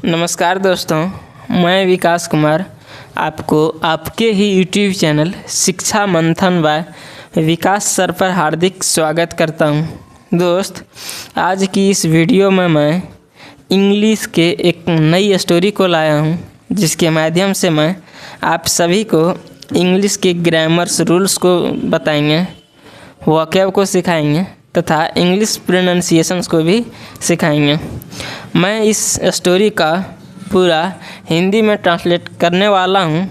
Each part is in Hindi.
नमस्कार दोस्तों, मैं विकास कुमार आपको आपके ही यूट्यूब चैनल शिक्षा मंथन बाय विकास सर पर हार्दिक स्वागत करता हूं। दोस्त, आज की इस वीडियो में मैं इंग्लिश के एक नई स्टोरी को लाया हूं, जिसके माध्यम से मैं आप सभी को इंग्लिश के ग्रामर्स रूल्स को बताएंगे, वोकैब को सिखाएंगे तथा इंग्लिश प्रोनाउंसिएशंस को भी सिखाएंगे। मैं इस स्टोरी का पूरा हिंदी में ट्रांसलेट करने वाला हूं,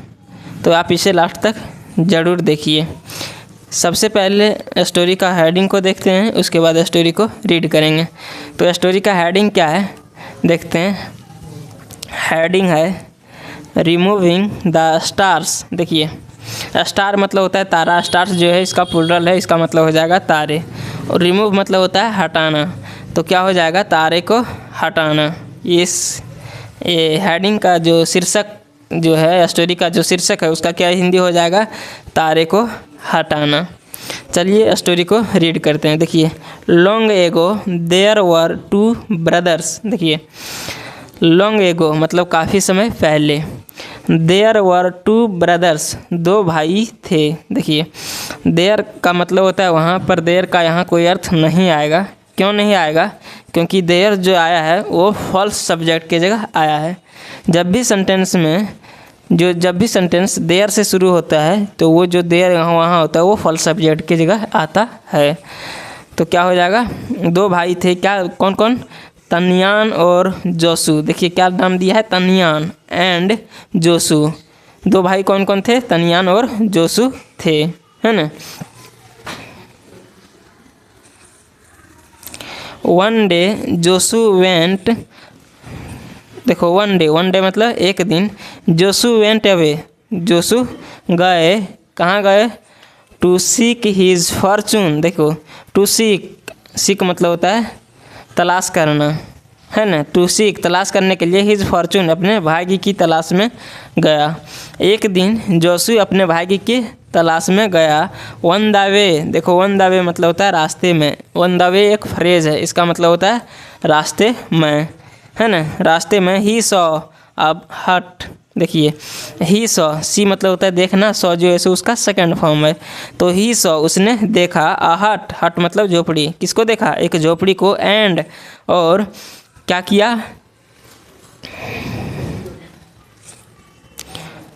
तो आप इसे लास्ट तक ज़रूर देखिए। सबसे पहले स्टोरी का हेडिंग को देखते हैं, उसके बाद स्टोरी को रीड करेंगे। तो स्टोरी का हेडिंग क्या है देखते हैं। हेडिंग है रिमूविंग द स्टार्स। देखिए, स्टार मतलब होता है तारा, स्टार्स जो है इसका प्लूरल है, इसका मतलब हो जाएगा तारे, और रिमूव मतलब होता है हटाना, तो क्या हो जाएगा तारे को हटाना। ये हेडिंग का जो शीर्षक जो है, स्टोरी का जो शीर्षक है, उसका क्या हिंदी हो जाएगा तारे को हटाना। चलिए स्टोरी को रीड करते हैं। देखिए, long ago there were two brothers. देखिए, लॉन्ग एगो मतलब काफ़ी समय पहले, देयर वर टू ब्रदर्स दो भाई थे। देखिए, देयर का मतलब होता है वहाँ पर, देयर का यहाँ कोई अर्थ नहीं आएगा। क्यों नहीं आएगा? क्योंकि देयर जो आया है वो फॉल्स सब्जेक्ट की जगह आया है। जब भी सेंटेंस देयर से शुरू होता है, तो वो जो देयर वहाँ होता है वो फॉल्स सब्जेक्ट की जगह आता है। तो क्या हो जाएगा, दो भाई थे, क्या कौन कौन? तन्यान और जोसू। देखिए क्या नाम दिया है, तन्यान एंड जोसू। दो भाई कौन कौन थे? तन्यान और जोसू थे, है ना। One day Josu went. देखो, वन डे मतलब एक दिन। जोसू वेंट अवे, जोसू गए, कहाँ गए? To seek his fortune. देखो, टू सीक मतलब होता है तलाश करना, है ना। टू सीक तलाश करने के लिए, हिज फॉर्चून अपने भाग्य की तलाश में गया। एक दिन जोसू अपने भाग्य की तलाश में गया। One the way. देखो, वन द वे मतलब होता है रास्ते में। वन द वे एक फ्रेज है, इसका मतलब होता है रास्ते में, है ना। रास्ते में ही सॉ अब हट। देखिए, ही सॉ, सी मतलब होता है देखना, सॉ जो है सो उसका सेकंड फॉर्म है। तो ही सॉ उसने देखा, आ हट, हट मतलब झोपड़ी। किसको देखा? एक झोपड़ी को। एंड और क्या किया?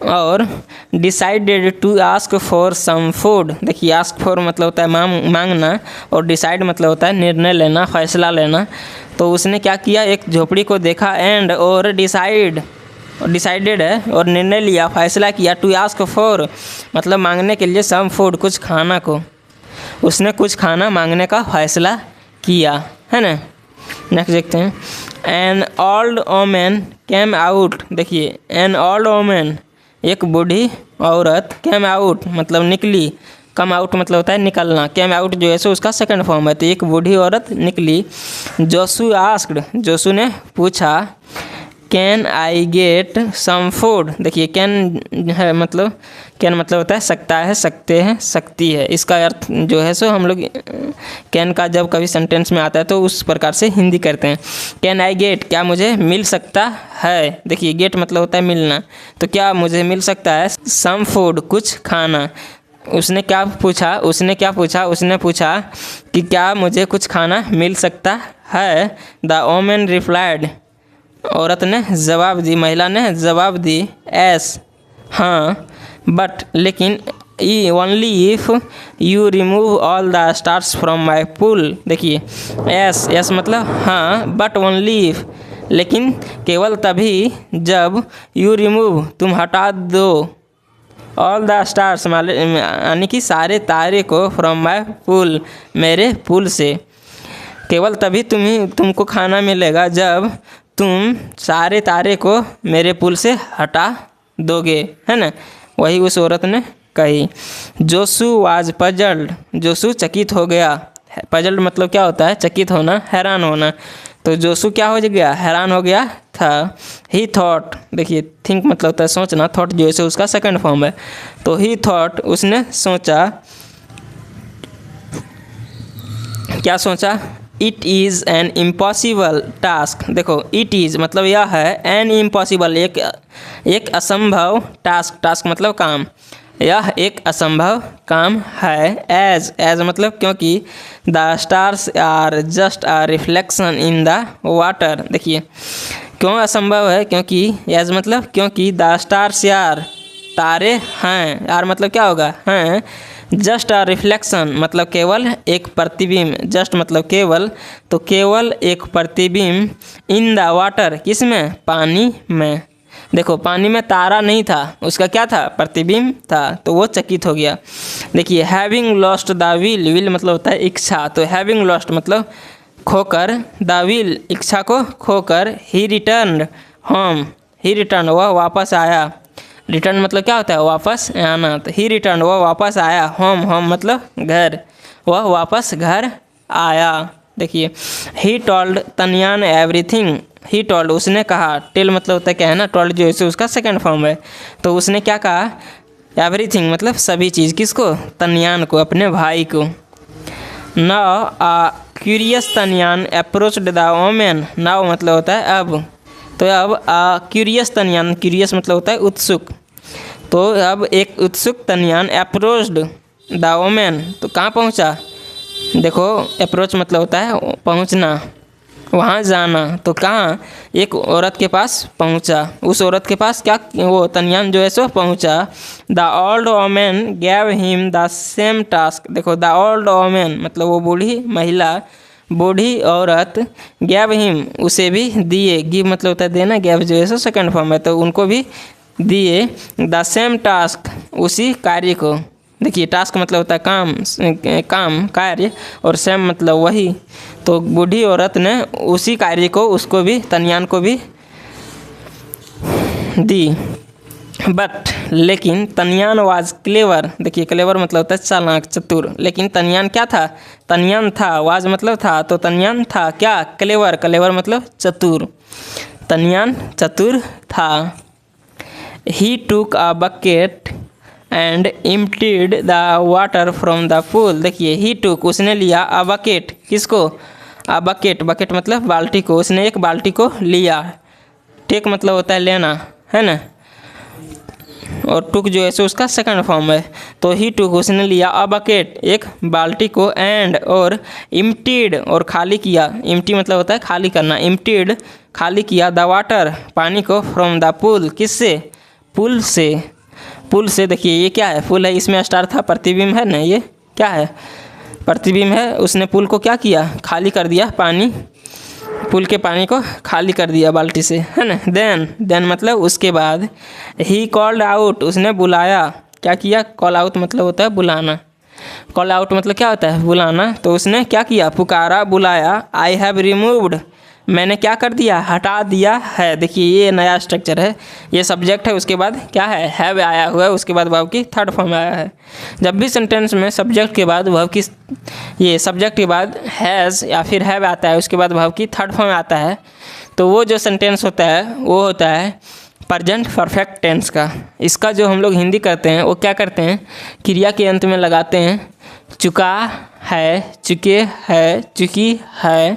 और decided to ask for some food. देखिए, आस्क फॉर मतलब होता है मांगना, और डिसाइड मतलब होता है निर्णय लेना, फैसला लेना। तो उसने क्या किया? एक झोपड़ी को देखा, एंड और डिसाइडेड है और निर्णय लिया, फैसला किया। टू आस्क फॉर मतलब मांगने के लिए, सम फूड कुछ खाना को। उसने कुछ खाना मांगने का फैसला किया, है ना। नेक्स्ट देखते हैं। An old women came out. देखिए, एन ओल्ड वोमेन एक बूढ़ी औरत, कैम आउट मतलब निकली, कम आउट मतलब होता है निकलना, कैम आउट जो है सो उसका सेकंड फॉर्म है। तो एक बूढ़ी औरत निकली। जोसू आस्क्ड, जोसू ने पूछा, can I get some food. देखिए, कैन है मतलब, कैन मतलब होता है सकता है, सकते हैं, सकती है। इसका अर्थ जो है सो हम लोग कैन का जब कभी सेंटेंस में आता है तो उस प्रकार से हिंदी करते हैं। कैन आई गेट, क्या मुझे मिल सकता है? देखिए, गेट मतलब होता है मिलना, तो क्या मुझे मिल सकता है सम फूड कुछ खाना। उसने क्या पूछा? उसने पूछा कि क्या मुझे कुछ खाना मिल सकता है। द वोमेन रिप्लाइड, औरत ने जवाब दी, महिला ने जवाब दी, एस हाँ, बट लेकिन, only if you remove all the stars from my pool. देखिए, एस मतलब हाँ, बट ओनली इफ़ लेकिन केवल तभी जब, यू रिमूव तुम हटा दो, ऑल द स्टार्स यानी कि सारे तारे को, फ्रॉम माई पूल मेरे पूल से। केवल तभी तुमको खाना मिलेगा जब तुम सारे तारे को मेरे पुल से हटा दोगे, है ना। वही उस औरत ने कही। जोसू वाज पजल्ड, जोसू चकित हो गया। पजल्ड मतलब क्या होता है? चकित होना, हैरान होना। तो जोसू क्या हो गया? हैरान हो गया था। ही थॉट, देखिए थिंक मतलब होता है सोचना, थॉट जो है उसका सेकंड फॉर्म है। तो ही थॉट उसने सोचा, क्या सोचा? It is an impossible task. देखो इट इज़ मतलब यह है, एन इम्पॉसिबल एक असंभव टास्क, टास्क मतलब काम, यह एक असंभव काम है। एज मतलब क्योंकि the stars are just a reflection in the water. देखिए क्यों असंभव है, क्योंकि एज मतलब क्योंकि द स्टार्स यार तारे हैं, यार मतलब क्या होगा, हैं, जस्ट अ रिफ्लेक्शन मतलब केवल एक प्रतिबिंब, जस्ट मतलब केवल, तो केवल एक प्रतिबिंब, इन द वाटर किस में, पानी में। देखो पानी में तारा नहीं था, उसका क्या था, प्रतिबिंब था, तो वो चकित हो गया। देखिए having lost the will, will मतलब होता है इच्छा, तो हैविंग लॉस्ट मतलब खोकर, द विल इच्छा को खोकर, ही रिटर्न होम, ही रिटर्न वह वापस आया, रिटर्न मतलब क्या होता है, वापस आना, तो ही रिटर्न वह वापस आया, होम होम मतलब घर, वह वापस घर आया। देखिए he told Tanyan everything, he told उसने कहा, टेल मतलब होता है क्या है ना, टोल्ड जो है उसका सेकंड फॉर्म है, तो उसने क्या कहा, एवरीथिंग मतलब सभी चीज़, किसको, तन्यान को, अपने भाई को। Now a curious Tanyan approached the women, now मतलब होता है अब, तो अब क्यूरियस तन्यान, क्यूरियस मतलब होता है उत्सुक, तो अब एक उत्सुक तन्यान अप्रोच्ड द वोमेन, तो कहाँ पहुँचा, देखो अप्रोच मतलब होता है पहुँचना, वहाँ जाना, तो कहाँ, एक औरत के पास पहुँचा, उस औरत के पास क्या, वो तन्यान जो है सो पहुँचा। The old women gave him the same task. देखो द ओल्ड वोमेन मतलब वो बूढ़ी महिला, बूढ़ी औरत, गैव हिम उसे भी दिए, गिव मतलब होता है देना, गैव जो है सो सेकंड फॉर्म है, तो उनको भी दिए, द सेम टास्क उसी कार्य को। देखिए टास्क मतलब होता है काम, काम कार्य, और सेम मतलब वही, तो बूढ़ी औरत ने उसी कार्य को उसको भी, तन्यान को भी दी। बट लेकिन तन्यान वाज क्लेवर, देखिए क्लेवर मतलब होता है चालाक, चतुर, लेकिन तन्यान क्या था, तन्यान था, वाज मतलब था, तो तन्यान था क्या, क्लेवर, क्लेवर मतलब चतुर, तन्यान चतुर था। ही टूक a bucket and emptied the water from the pool. देखिए ही टूक उसने लिया, अ बकेट किसको, अ बकेट, बकेट मतलब बाल्टी को, उसने एक बाल्टी को लिया, टेक मतलब होता है लेना, है ना, और टुक जो है सो उसका सेकंड फॉर्म है, तो ही टुक उसने लिया, अ बकेट एक बाल्टी को, एंड और एम्प्टीड और खाली किया, एम्प्टी मतलब होता है खाली करना, एम्प्टीड खाली किया, द वाटर पानी को, फ्रॉम द पूल किससे, पुल से, पुल से। देखिए ये क्या है, पुल है, इसमें स्टार था, प्रतिबिंब है ना, ये क्या है, प्रतिबिंब है, उसने पुल को क्या किया, खाली कर दिया, पानी, पुल के पानी को खाली कर दिया बाल्टी से, है ना। देन मतलब उसके बाद, ही कॉल्ड आउट उसने बुलाया, क्या किया, कॉल आउट मतलब होता है बुलाना, कॉल आउट मतलब क्या होता है, बुलाना, तो उसने क्या किया, पुकारा, बुलाया, आई हैव रिमूव्ड मैंने क्या कर दिया, हटा दिया है। देखिए ये नया स्ट्रक्चर है, ये सब्जेक्ट है, उसके बाद क्या है, हैव आया हुआ है, उसके बाद वर्ब की थर्ड फॉर्म आया है। जब भी सेंटेंस में सब्जेक्ट के बाद वर्ब की, ये सब्जेक्ट के बाद हैज़ या फिर हैव आता है, उसके बाद वर्ब की थर्ड फॉर्म आता है, तो वो जो सेंटेंस होता है वो होता है प्रेजेंट परफेक्ट टेंस का। इसका जो हम लोग हिंदी करते हैं वो क्या करते हैं, क्रिया के अंत में लगाते हैं चुका है, चुके है, चुकी है,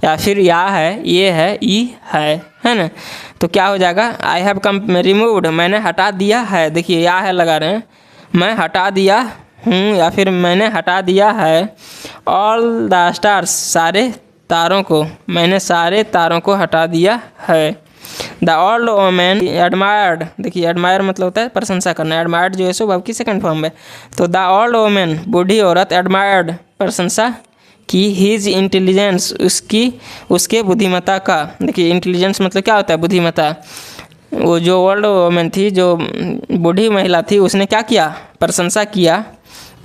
या फिर या है, ये है, ई है ना। तो क्या हो जाएगा, आई हैव कम रिमूव्ड मैंने हटा दिया है, देखिए या है लगा रहे हैं, मैं हटा दिया हूँ या फिर मैंने हटा दिया है, ऑल द स्टार्स सारे तारों को, मैंने सारे तारों को हटा दिया है। द ओल्ड वोमेन एडमायर्ड, देखिए एडमायर मतलब होता है प्रशंसा करना, एडमायर्ड जो है सो वर्ब की सेकंड फॉर्म है, तो द ओल्ड वोमेन बूढ़ी औरत एडमायर्ड प्रशंसा की, हीज इंटेलिजेंस उसके बुद्धिमत्ता का। देखिए इंटेलिजेंस मतलब क्या होता है, बुद्धिमत्ता। वो जो ओल्ड वोमेन थी, जो बूढ़ी महिला थी, उसने क्या किया, प्रशंसा किया,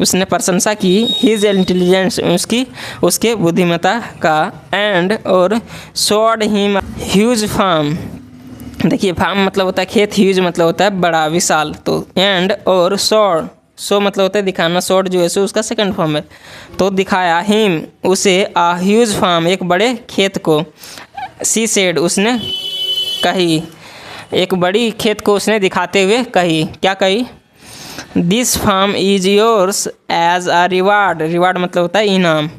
उसने प्रशंसा की, हीज इंटेलिजेंस उसके बुद्धिमत्ता का, एंड और शोड हिम ह्यूज फार्म। देखिए फार्म मतलब होता है खेत, ह्यूज मतलब होता है बड़ा, विशाल, तो एंड और शो मतलब होता है दिखाना, शोड जो है सो उसका सेकंड फॉर्म है, तो दिखाया हिम उसे, आ ह्यूज फार्म एक बड़े खेत को, सी सेड उसने कही, एक बड़ी खेत को उसने दिखाते हुए कही, क्या कही, this farm is yours as a reward, reward मतलब होता है इनाम,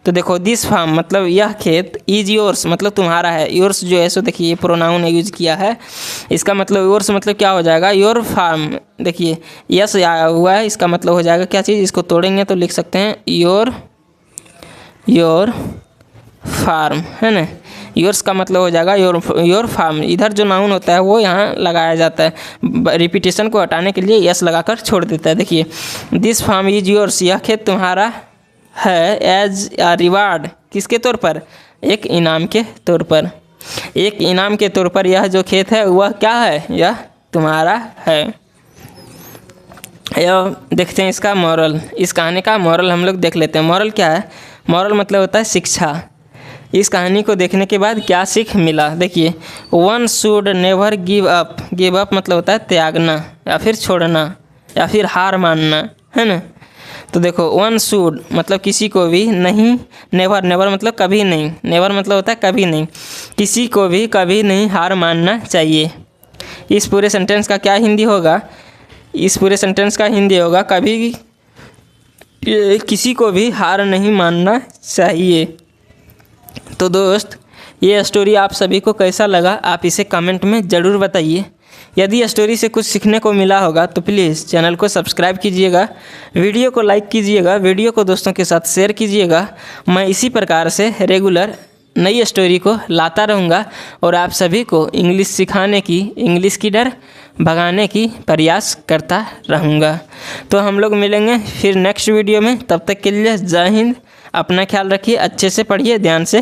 तो देखो दिस फार्म मतलब यह खेत, इज योर्स मतलब तुम्हारा है। योर्स जो है सो देखिए ये प्रोनाउन यूज किया है, इसका मतलब योर्स मतलब क्या हो जाएगा, योर फार्म। देखिए यस आया हुआ है, इसका मतलब हो जाएगा क्या चीज़, इसको तोड़ेंगे तो लिख सकते हैं योर फार्म, है ना। योर्स का मतलब हो जाएगा योर फार्म। इधर जो नाउन होता है वो यहाँ लगाया जाता है, रिपीटेशन को हटाने के लिए यस लगाकर छोड़ देता है। देखिए दिस फार्म इज योर्स, यह खेत तुम्हारा है, एज अ रिवार्ड किसके तौर पर, एक इनाम के तौर पर। एक इनाम के तौर पर यह जो खेत है वह क्या है, यह तुम्हारा है। यह देखते हैं इसका मॉरल, इस कहानी का मॉरल हम लोग देख लेते हैं। मॉरल क्या है, मॉरल मतलब होता है शिक्षा। इस कहानी को देखने के बाद क्या सीख मिला, देखिए one should never give up. Give up मतलब होता है त्यागना या फिर छोड़ना या फिर हार मानना, है ना। तो देखो वन शुड मतलब किसी को भी नहीं, नेवर नेवर मतलब कभी नहीं, नेवर मतलब होता है कभी नहीं, किसी को भी कभी नहीं हार मानना चाहिए। इस पूरे सेंटेंस का क्या हिंदी होगा, इस पूरे सेंटेंस का हिंदी होगा कभी किसी को भी हार नहीं मानना चाहिए। तो दोस्त ये स्टोरी आप सभी को कैसा लगा, आप इसे कमेंट में ज़रूर बताइए। यदि स्टोरी से कुछ सीखने को मिला होगा तो प्लीज़ चैनल को सब्सक्राइब कीजिएगा, वीडियो को लाइक कीजिएगा, वीडियो को दोस्तों के साथ शेयर कीजिएगा। मैं इसी प्रकार से रेगुलर नई स्टोरी को लाता रहूँगा और आप सभी को इंग्लिश सिखाने की, इंग्लिश की डर भगाने की प्रयास करता रहूँगा। तो हम लोग मिलेंगे फिर नेक्स्ट वीडियो में, तब तक के लिए जय हिंद। अपना ख्याल रखिए, अच्छे से पढ़िए, ध्यान से